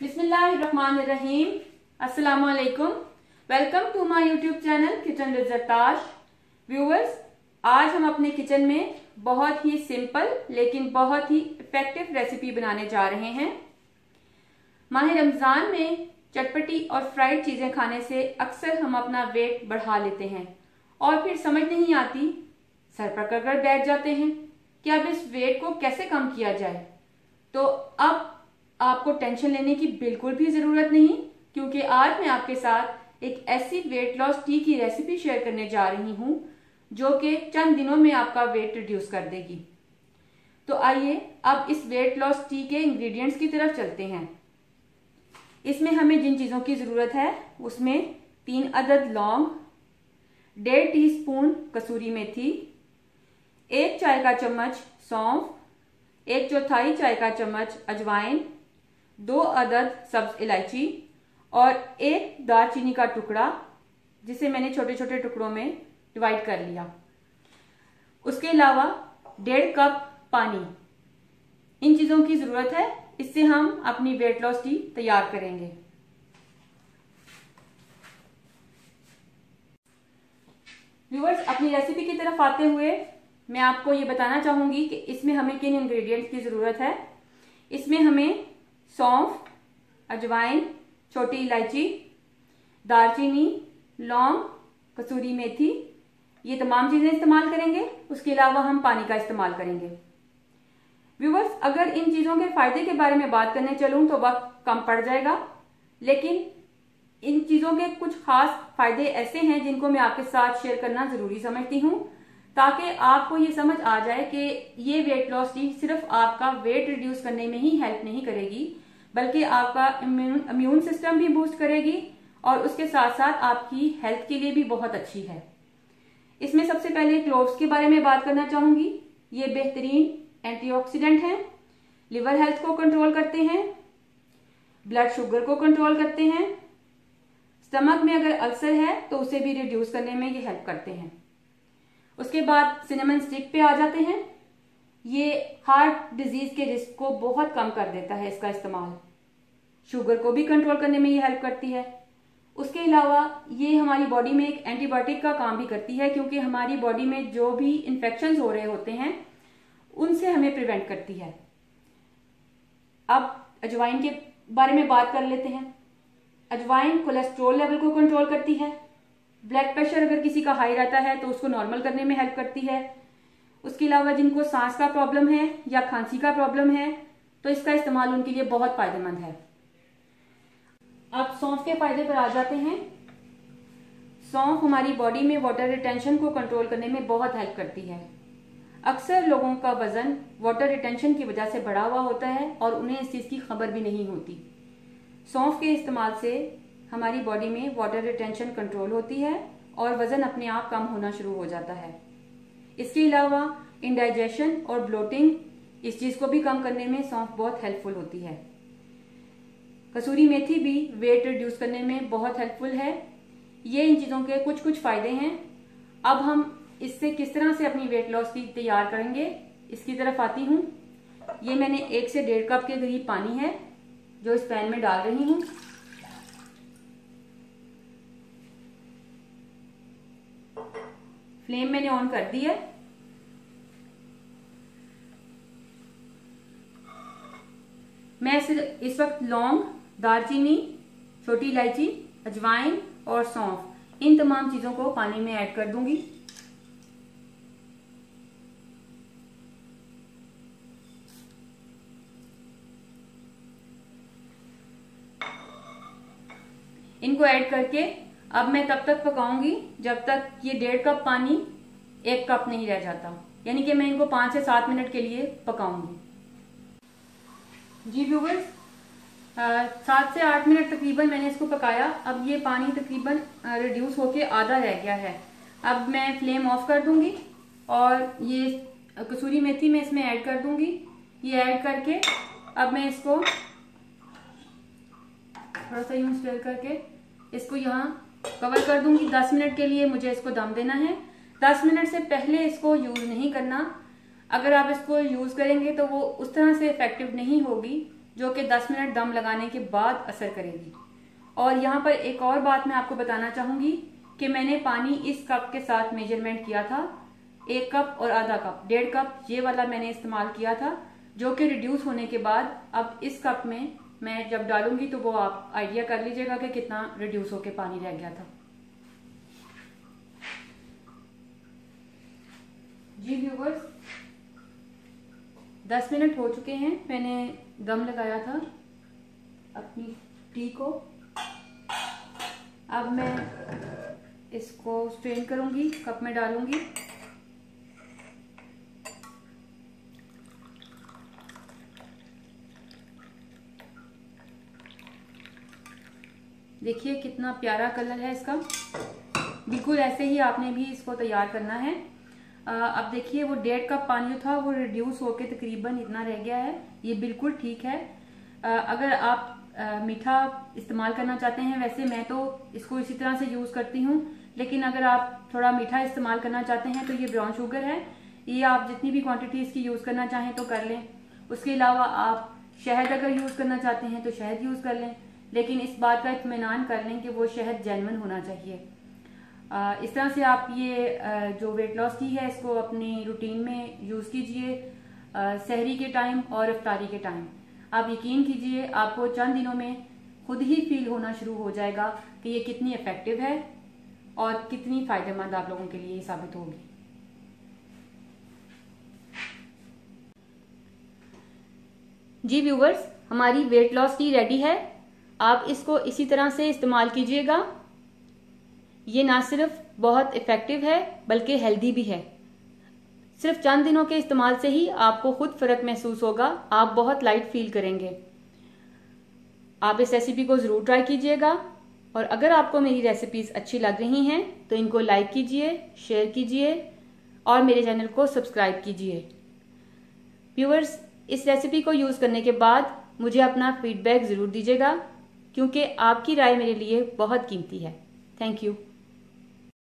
बिस्मिल्लाहिर्रहमानिर्रहीम। अस्सलाम वालेकुम। Welcome to my YouTube channel kitchen with Zartash. Viewers, आज हम अपने किचन में बहुत ही सिंपल लेकिन बहुत ही इफेक्टिव रेसिपी बनाने जा रहे हैं। माह रमजान में चटपटी और फ्राइड चीजें खाने से अक्सर हम अपना वेट बढ़ा लेते हैं और फिर समझ नहीं आती, सर पकड़ कर बैठ जाते हैं कि अब इस वेट को कैसे कम किया जाए। तो अब आपको टेंशन लेने की बिल्कुल भी जरूरत नहीं, क्योंकि आज मैं आपके साथ एक ऐसी वेट लॉस टी की रेसिपी शेयर करने जा रही हूं जो कि चंद दिनों में आपका वेट रिड्यूस कर देगी। तो आइए अब इस वेट लॉस टी के इंग्रेडिएंट्स की तरफ चलते हैं। इसमें हमें जिन चीजों की जरूरत है उसमें 3 अदद लौंग, 1.5 टीस्पून कसूरी मेथी, 1 चाय का चम्मच सौंफ, 1/4 चाय का चम्मच अजवाइन, 2 अदद सब्ज इलायची और 1 दालचीनी का टुकड़ा, जिसे मैंने छोटे छोटे टुकड़ों में डिवाइड कर लिया। उसके अलावा 1.5 कप पानी। इन चीजों की जरूरत है, इससे हम अपनी वेट लॉस टी तैयार करेंगे। व्यूअर्स, अपनी रेसिपी की तरफ आते हुए मैं आपको ये बताना चाहूंगी कि इसमें हमें किन इंग्रेडिएंट्स की जरूरत है। इसमें हमें सौंफ, अजवाइन, छोटी इलायची, दालचीनी, लौंग, कसूरी मेथी, ये तमाम चीजें इस्तेमाल करेंगे। उसके अलावा हम पानी का इस्तेमाल करेंगे। व्यूअर्स, अगर इन चीजों के फायदे के बारे में बात करने चलूं तो वक्त कम पड़ जाएगा, लेकिन इन चीजों के कुछ खास फायदे ऐसे हैं जिनको मैं आपके साथ शेयर करना जरूरी समझती हूं, ताकि आपको ये समझ आ जाए कि ये वेट लॉस टी सिर्फ आपका वेट रिड्यूस करने में ही हेल्प नहीं करेगी, बल्कि आपका इम्यून सिस्टम भी बूस्ट करेगी और उसके साथ साथ आपकी हेल्थ के लिए भी बहुत अच्छी है। इसमें सबसे पहले क्लोव्स के बारे में बात करना चाहूंगी। ये बेहतरीन एंटीऑक्सीडेंट हैं, लिवर हेल्थ को कंट्रोल करते हैं, ब्लड शुगर को कंट्रोल करते हैं, स्टमक में अगर अल्सर है तो उसे भी रिड्यूस करने में ये हेल्प करते हैं। उसके बाद सिनेमन स्टिक पे आ जाते हैं। ये हार्ट डिजीज के रिस्क को बहुत कम कर देता है इसका इस्तेमाल, शुगर को भी कंट्रोल करने में ये हेल्प करती है। उसके अलावा ये हमारी बॉडी में एक एंटीबायोटिक का काम भी करती है, क्योंकि हमारी बॉडी में जो भी इंफेक्शंस हो रहे होते हैं उनसे हमें प्रिवेंट करती है। अब अजवाइन के बारे में बात कर लेते हैं। अजवाइन कोलेस्ट्रॉल लेवल को कंट्रोल करती है। ब्लड प्रेशर अगर किसी का हाई रहता है तो उसको नॉर्मल करने में हेल्प करती है। उसके अलावा जिनको सांस का प्रॉब्लम है या खांसी का प्रॉब्लम है तो इसका इस्तेमाल उनके लिए बहुत फायदेमंद है। अब सौंफ के फायदे पर आ जाते हैं। सौंफ हमारी बॉडी में वाटर रिटेंशन को कंट्रोल करने में बहुत हेल्प करती है। अक्सर लोगों का वजन वाटर रिटेंशन की वजह से बढ़ा हुआ होता है और उन्हें इस चीज की खबर भी नहीं होती। सौंफ के इस्तेमाल से हमारी बॉडी में वाटर रिटेंशन कंट्रोल होती है और वजन अपने आप कम होना शुरू हो जाता है। इसके अलावा इंडाइजेशन और ब्लोटिंग, इस चीज को भी कम करने में सौंफ बहुत हेल्पफुल होती है। कसूरी मेथी भी वेट रिड्यूस करने में बहुत हेल्पफुल है। ये इन चीजों के कुछ कुछ फायदे हैं। अब हम इससे किस तरह से अपनी वेट लॉस की तैयार करेंगे, इसकी तरफ आती हूँ। ये मैंने 1 से 1.5 कप के करीब पानी है जो इस पैन में डाल रही हूँ। फ्लेम मैंने ऑन कर दी है। मैं इस वक्त लौंग, दालचीनी, छोटी इलायची, अजवाइन और सौंफ, इन तमाम चीजों को पानी में ऐड कर दूंगी। इनको ऐड करके अब मैं तब तक पकाऊंगी जब तक ये 1.5 कप पानी 1 कप नहीं रह जाता, यानी कि मैं इनको 5 से 7 मिनट के लिए पकाऊंगी। जी व्यूअर्स, 7 से 8 मिनट तकरीबन मैंने इसको पकाया। अब ये पानी तकरीबन रिड्यूस होके आधा रह गया है। अब मैं फ्लेम ऑफ कर दूंगी और ये कसूरी मेथी मैं इसमें ऐड कर दूंगी। ये ऐड करके अब मैं इसको थोड़ा सा यूं स्टर करके इसको यहाँ कवर कर दूंगी। 10 मिनट के लिए मुझे इसको दम देना है। 10 मिनट से पहले इसको यूज नहीं करना। अगर आप इसको यूज करेंगे तो वो उस तरह से इफेक्टिव नहीं होगी जो कि 10 मिनट दम लगाने के बाद असर करेगी। और यहाँ पर एक और बात मैं आपको बताना चाहूँगी कि मैंने पानी इस कप के साथ मेजरमेंट किया था, 1 कप और आधा कप, 1.5 कप ये वाला मैंने इस्तेमाल किया था, जो कि रिड्यूस होने के बाद अब इस कप में मैं जब डालूंगी तो वो आप आइडिया कर लीजिएगा कि कितना रिड्यूस होके पानी रह गया था। जी व्यूवर्स, 10 मिनट हो चुके हैं, मैंने दम लगाया था अपनी टी को। अब मैं इसको स्ट्रेन करूंगी, कप में डालूंगी। देखिए कितना प्यारा कलर है इसका, बिल्कुल ऐसे ही आपने भी इसको तैयार करना है। अब देखिए वो 1.5 कप पानी जो था वो रिड्यूस होके तकरीबन इतना रह गया है, ये बिल्कुल ठीक है। अगर आप मीठा इस्तेमाल करना चाहते हैं, वैसे मैं तो इसको इसी तरह से यूज़ करती हूँ, लेकिन अगर आप थोड़ा मीठा इस्तेमाल करना चाहते हैं तो ये ब्राउन शुगर है, ये आप जितनी भी क्वांटिटी इसकी यूज़ करना चाहें तो कर लें। उसके अलावा आप शहद अगर यूज़ करना चाहते हैं तो शहद यूज़ कर लें, लेकिन इस बात का इत्मीनान कर लें कि वो शहद जेन्युइन होना चाहिए। इस तरह से आप ये जो वेट लॉस की है इसको अपनी रूटीन में यूज़ कीजिए, सहरी के टाइम और इफ्तारी के टाइम। आप यकीन कीजिए आपको चंद दिनों में खुद ही फील होना शुरू हो जाएगा कि ये कितनी इफेक्टिव है और कितनी फायदेमंद आप लोगों के लिए साबित होगी। जी व्यूवर्स, हमारी वेट लॉस टी रेडी है। आप इसको इसी तरह से इस्तेमाल कीजिएगा। ये ना सिर्फ बहुत इफेक्टिव है बल्कि हेल्दी भी है। सिर्फ चंद दिनों के इस्तेमाल से ही आपको खुद फर्क महसूस होगा, आप बहुत लाइट फील करेंगे। आप इस रेसिपी को जरूर ट्राई कीजिएगा, और अगर आपको मेरी रेसिपीज अच्छी लग रही हैं तो इनको लाइक कीजिए, शेयर कीजिए और मेरे चैनल को सब्सक्राइब कीजिए। व्यूअर्स, इस रेसिपी को यूज करने के बाद मुझे अपना फीडबैक जरूर दीजिएगा, क्योंकि आपकी राय मेरे लिए बहुत कीमती है। Thank you.